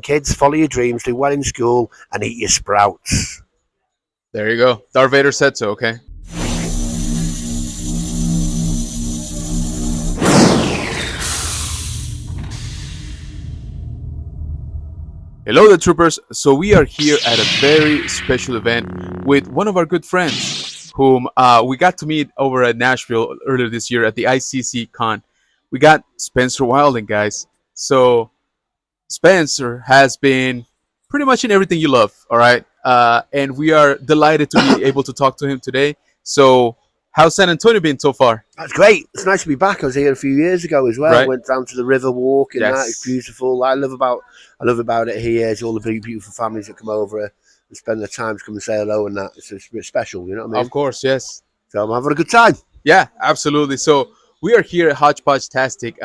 Kids, follow your dreams, do well in school, and eat your sprouts. There you go. Darth Vader said so, okay? Hello, the troopers. So we are here at a very special event with one of our good friends, whom we got to meet over at Nashville earlier this year at the ICC Con. We got Spencer Wilding, guys. So Spencer has been pretty much in everything you love, all right? And we are delighted to be able to talk to him today. So how's San Antonio been so far? That's great. It's nice to be back. I was here a few years ago as well. Right. Went down to the river walk and Yes. that. It's beautiful. I love about it here is all the beautiful families that come over and spend their time to come and say hello and that. It's a bit special, you know what I mean? Of course, yes. So I'm having a good time. Yeah, absolutely. So we are here at Hodgepodgetastic.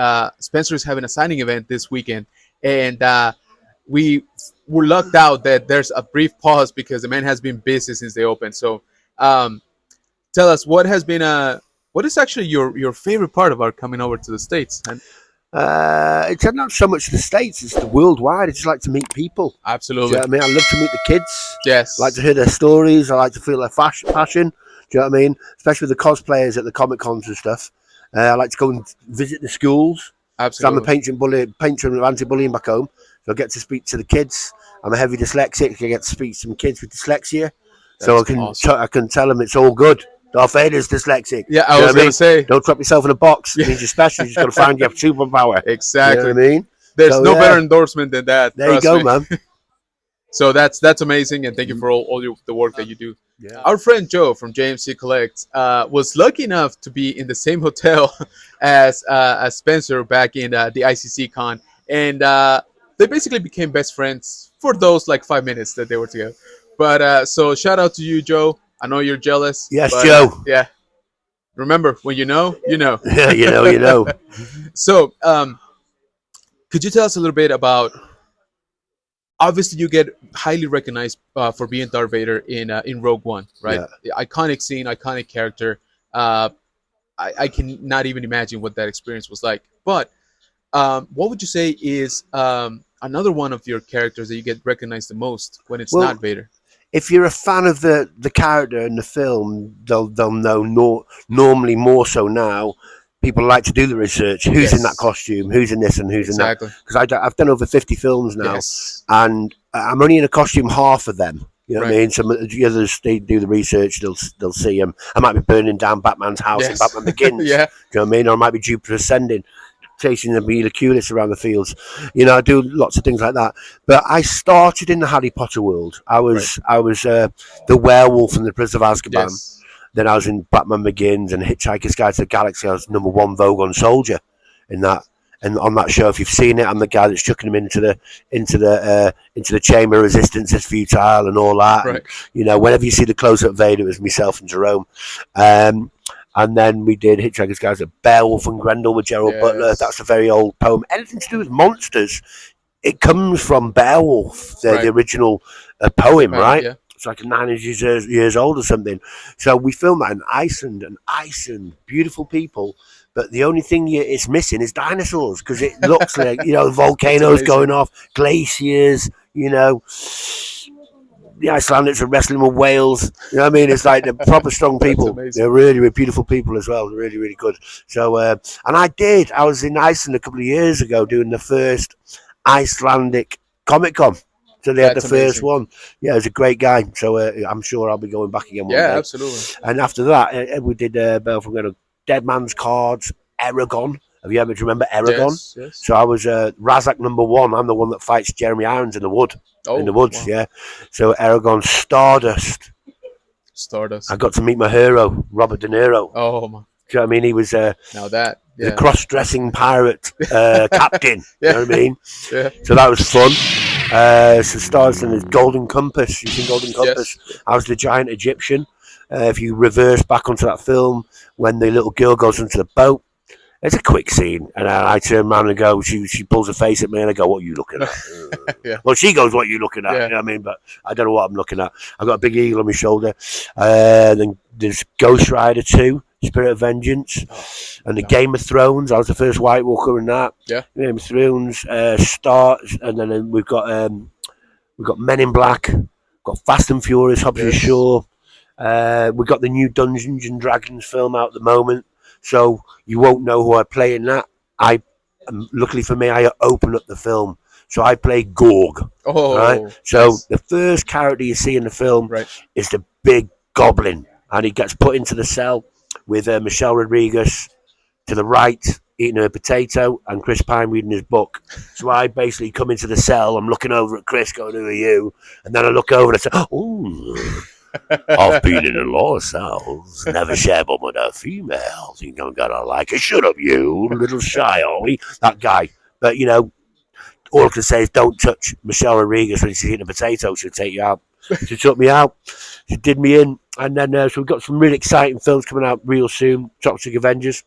Spencer is having a signing event this weekend, and we were lucked out that there's a brief pause because the man has been busy since they opened. So tell us what is actually your favorite part about coming over to the States? And It's not so much the States, it's the worldwide. I just like to meet people. absolutely. Do you know what I mean? I love to meet the kids. Yes. I like to hear their stories. I like to feel their passion. Do you know what I mean? Especially with the cosplayers at the Comic Cons and stuff. I like to go and visit the schools. So I'm Absolutely. a patron of anti-bullying back home. So I get to speak to the kids. I'm a heavy dyslexic. I get to speak to some kids with dyslexia. So That's awesome. I can tell them it's all good. Darth Vader's dyslexic. Yeah, I Do you know was what going to say. Don't trap yourself in a box. It means you're special. You just got to find your superpower. Exactly. You know what I mean? There's So, no yeah. better endorsement than that. There you trust go, me. man. So that's amazing, and thank you for the work that you do. Yeah. Our friend Joe from JMC Collects was lucky enough to be in the same hotel as Spencer back in the ICC Con, and they basically became best friends for those like 5 minutes that they were together. But so shout out to you, Joe. I know you're jealous. Yes, but, Joe. Yeah. Remember, when you know, you know. Yeah, you know. So, could you tell us a little bit about? Obviously, you get highly recognized for being Darth Vader in Rogue One, right? Yeah. The iconic scene, iconic character. I can not even imagine what that experience was like. But what would you say is another one of your characters that you get recognized the most when it's Well, not Vader? If you're a fan of the character in the film, they'll know normally more so now. People like to do the research. Who's in Yes. that costume? Who's in this and who's in that? Exactly. Because I've done over 50 films now, Yes. and I'm only in a costume half of them. You know what I Right. mean? Some of the others, they do the research. They'll see them. I might be burning down Batman's house in Yes. Batman Begins. Yeah. Do you know what I mean? Or I might be Jupiter Ascending, chasing the Mila around the fields. You know, I do lots of things like that. But I started in the Harry Potter world. I was the werewolf in the Prince of Azkaban. Yes. Then I was in Batman Begins and Hitchhiker's Guide to the Galaxy. I was #1 Vogon soldier in that. And on that show, if you've seen it, I'm the guy that's chucking him into the chamber. Resistance is futile and all that. Right. And, you know, whenever you see the close-up Vader, it was myself and Jerome. And then we did Hitchhiker's Guide to Beowulf and Grendel with Gerald Yes. Butler. That's a very old poem. Anything to do with monsters, it comes from Beowulf, the Right. original poem, right? Yeah. It's like 900 years old or something. So we filmed that in Iceland, beautiful people. But the only thing it's missing is dinosaurs because it looks like, you know, volcanoes amazing. going off, glaciers, you know. The Icelandics are wrestling with whales. You know what I mean? It's like they're proper strong people. amazing. They're really, really beautiful people as well. They're really, really good. So, and I was in Iceland a couple of years ago doing the first Icelandic Comic Con. So they had That's the first amazing. one. Yeah, it was a great guy. So I'm sure I'll be going back again one Yeah, day. absolutely. And after that, we did Dead Man's Cards, Aragon. Do you remember Aragon? Yes, yes. So I was Razak #1. I'm the one that fights Jeremy Irons in the woods. Oh, In the woods, wow. yeah. So Aragon, Stardust. Stardust. I got to meet my hero, Robert De Niro. Oh, my. Do you know what I mean? He was Now that. the Yeah. cross-dressing pirate captain. Yeah. You know what I mean? Yeah. So that was fun. So Stardust and his Golden Compass. You seen Golden Compass? Yes. I was the giant Egyptian. If you reverse back onto that film, when the little girl goes into the boat, it's a quick scene, and I turn around and go. She pulls her face at me, and I go, "What are you looking at?" Yeah. Well, she goes, "What are you looking at?" Yeah. You know what I mean? But I don't know what I'm looking at. I've got a big eagle on my shoulder. Then there's Ghost Rider 2. Spirit of Vengeance, and the yeah. Game of Thrones. I was the first White Walker in that. Yeah. Game of Thrones starts, and then we've got Men in Black, got Fast and Furious, Hobbs and Yes. Shaw. We've got the new Dungeons and Dragons film out at the moment, so you won't know who I play in that. Luckily for me, I open up the film, so I play Gorg. Oh, Right. So yes. the first character you see in the film Right. is the big goblin, and he gets put into the cell with Michelle Rodriguez to the right eating her potato and Chris Pine reading his book. So I basically come into the cell, I'm looking over at Chris going, who are you? And then I look over and I say, oh, I've been in a lot of cells, never shared one with a female. Think I'm gonna like it. Shut up, you little shy Ollie. That guy. But all I can say is don't touch Michelle Rodriguez when she's eating a potato. She'll take you out. She took me out. She did me in. And then so we've got some really exciting films coming out real soon. Toxic Avengers.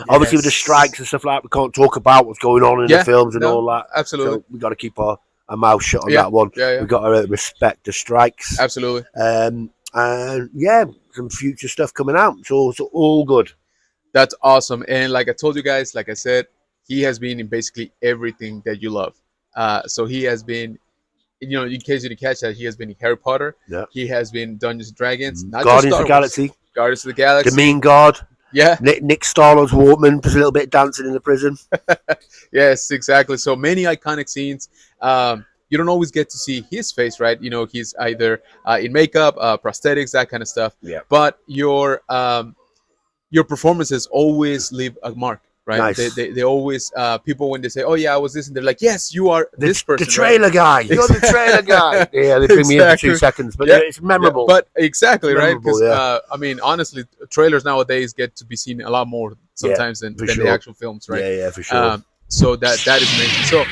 Obviously, with the strikes and stuff like that, we can't talk about what's going on in the films and all that. Absolutely. So we've got to keep our mouth shut on Yeah. that one. Yeah. We've got to respect the strikes. Absolutely. And some future stuff coming out. So it's all good. That's awesome. And like I told you guys, like I said, he has been in basically everything that you love. So he has been, in case you didn't catch that, he has been in Harry Potter. Yeah. He has been Dungeons and Dragons. Not Guardians just of the Galaxy. Guardians of the Galaxy. The Mean Guard. Yeah. Nick Starlord's Walkman does a little bit of dancing in the prison. Yes, exactly. So many iconic scenes. You don't always get to see his face, right? He's either in makeup, prosthetics, that kind of stuff. Yeah. But your performances always leave a mark, right? Nice. They always people when they say, "Oh yeah, I was this," and they're like, "Yes, you are this person." The trailer guy. You're the trailer guy. Yeah, they bring me in for 2 seconds, but it's memorable. But exactly, right? Memorable, Because honestly, trailers nowadays get to be seen a lot more sometimes than for the sure. actual films, right? Yeah, for sure. So that is amazing. So,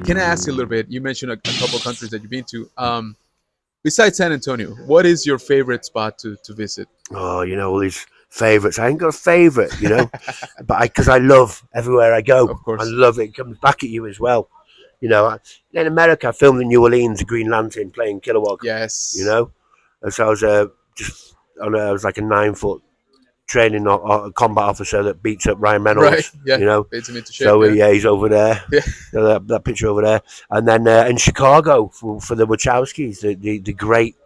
can I ask you a little bit? You mentioned a couple of countries that you've been to. Besides San Antonio, what is your favorite spot to visit? Oh, all these favorites. I ain't got a favorite, but because I love everywhere I go. Of course. I love it. It comes back at you as well. In America, I filmed in New Orleans, Green Lantern, playing Kilowog. Yes. And so I was I was like a 9-foot training combat officer that beats up Ryan Reynolds. Right. Yeah. Beats him into shape. So he's over there. Yeah. That picture over there, and then in Chicago for the Wachowskis, the great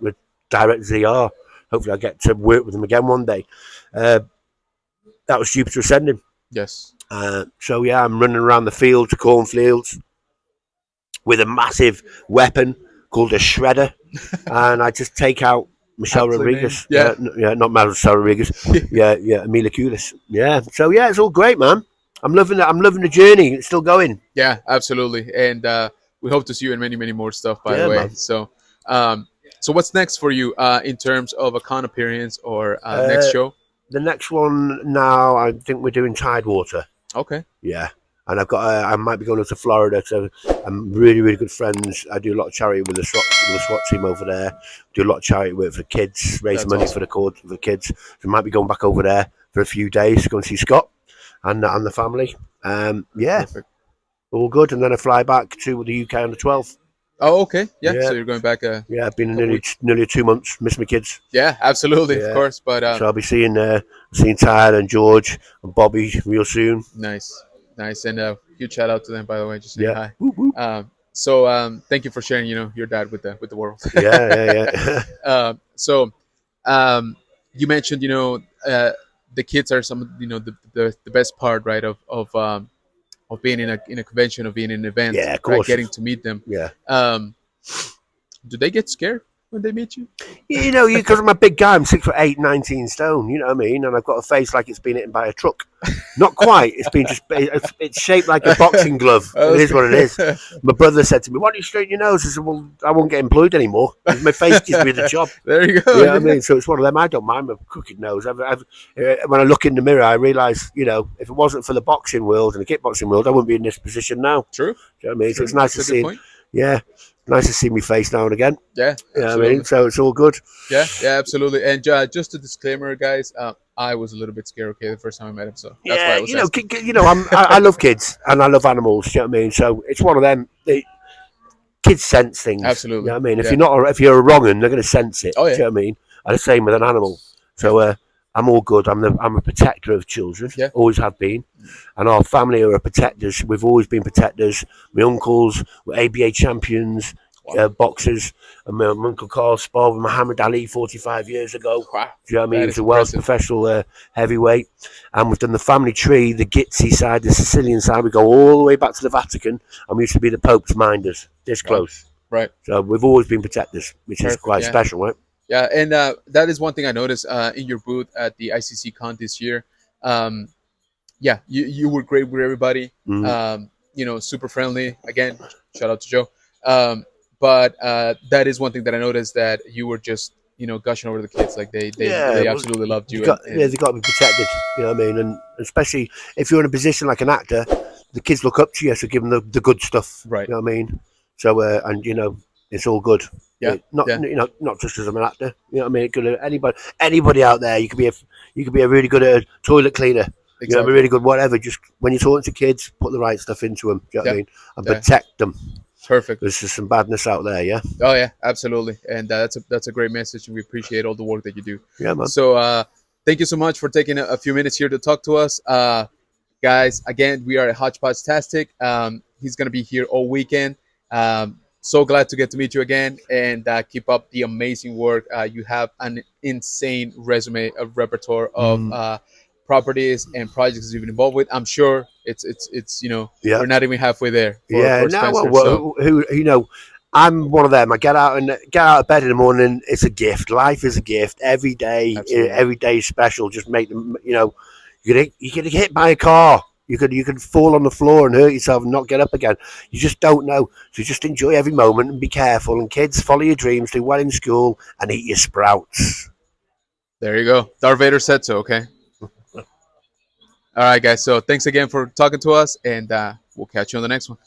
directors they are. Hopefully, I get to work with them again one day. That was Jupiter Ascending. Yes. So I'm running around the fields, cornfields, with a massive weapon called a shredder, and I just take out Michelle Rodriguez. Yeah. Not Michelle Rodriguez. yeah, Mila Kunis. Yeah. So it's all great, man. I'm loving it. I'm loving the journey. It's still going. Yeah, absolutely. And we hope to see you in many, many more stuff, by the way. Man. So, so what's next for you in terms of a con appearance or next show? The next one now, I think we're doing Tidewater. Okay. Yeah. And I might be going up to Florida. So I'm really, really good friends. I do a lot of charity with the SWAT team over there. Do a lot of charity work for kids, raise money awesome. for the kids. So I might be going back over there for a few days to go and see Scott and the family. Perfect. All good. And then I fly back to the UK on the 12th. Oh, okay. Yeah. So you're going back. I've been nearly 2 months. Miss my kids. Yeah, absolutely, of course. But so I'll be seeing Tyler and George and Bobby real soon. Nice, and huge shout out to them, by the way. Just saying hi. Whoop, whoop. So thank you for sharing, your dad with the world. Yeah. So you mentioned, the kids are some, the best part, right, of being in a convention, of being in an event. Yeah, of course. Right, getting to meet them. Yeah. Do they get scared when they meet you? Because I'm a big guy. I'm 6'8", 19 stone. You know what I mean? And I've got a face like it's been hitten by a truck. Not quite. It's been it's shaped like a boxing glove. It is what it is. My brother said to me, "Why don't you straighten your nose?" I said, "Well, I won't get employed anymore. My face gives me the job." There you go. You know what I mean? So it's one of them. I don't mind my crooked nose. When I look in the mirror, I realise, if it wasn't for the boxing world and the kickboxing world, I wouldn't be in this position now. True. Do you know what I mean? So it's nice to see. Point. Yeah. Nice to see me face now and again. Yeah, you know what I mean? So it's all good. Yeah, absolutely. And just a disclaimer, guys, I was a little bit scared, the first time I met him. So that's why I was asking. I love kids and I love animals. You know what I mean? So it's one of them. Kids sense things. Absolutely. You know what I mean? If you're a wrong 'un, they're going to sense it. Oh, yeah. Do you know what I mean? And the same with an animal. So I'm all good. I'm a protector of children. Yeah. Always have been, and our family are protectors. We've always been protectors. My uncles were ABA champions, Wow. boxers, and my uncle Carl sparred with Muhammad Ali 45 years ago. Wow. Do you know what I mean? He That was is a world's impressive. professional heavyweight, and we've done the family tree, the Gitsy side, the Sicilian side. We go all the way back to the Vatican, and we used to be the Pope's minders, this Wow. close. Right. So we've always been protectors, which is Perfect. quite Yeah. special, right? Yeah, and that is one thing I noticed in your booth at the ICC Con this year. Um, yeah, you were great with everybody. Mm. Super friendly. Again, shout out to Joe. But that is one thing that I noticed, that you were just gushing over the kids. Like Yeah, they well, absolutely loved you. they've got to be protected. You know what I mean? And especially if you're in a position like an actor, the kids look up to you, so give them the good stuff. Right. You know what I mean? So and it's all good. Yeah. Not Yeah. not just as I'm an actor. You know what I mean? It could anybody out there. You could be a really good toilet cleaner. You know, be Exactly. really good whatever. Just when you're talking to kids, put the right stuff into them. Do you know what I Yeah. mean? And Yeah. protect them. Perfect. There's just some badness out there. Yeah. Oh yeah, absolutely. And that's a great message, and we appreciate all the work that you do. Yeah, man. So thank you so much for taking a few minutes here to talk to us. Guys, again, we are at Hodgepodgetastic. He's going to be here all weekend. So glad to get to meet you again, and keep up the amazing work. You have an insane resume, a repertoire of properties and projects you've been involved with. I'm sure it's Yeah. we're not even halfway there Yeah, for no, Spencer. well, So who I'm one of them. I get out of bed in the morning. It's a gift. Life is a gift. Every day, Absolutely. every day is special. Just make them. You get hit by a car. You could fall on the floor and hurt yourself and not get up again. You just don't know. So just enjoy every moment and be careful. And kids, follow your dreams, do well in school, and eat your sprouts. there you go. Darth Vader said so. Okay. All right, guys. So thanks again for talking to us, and we'll catch you on the next one.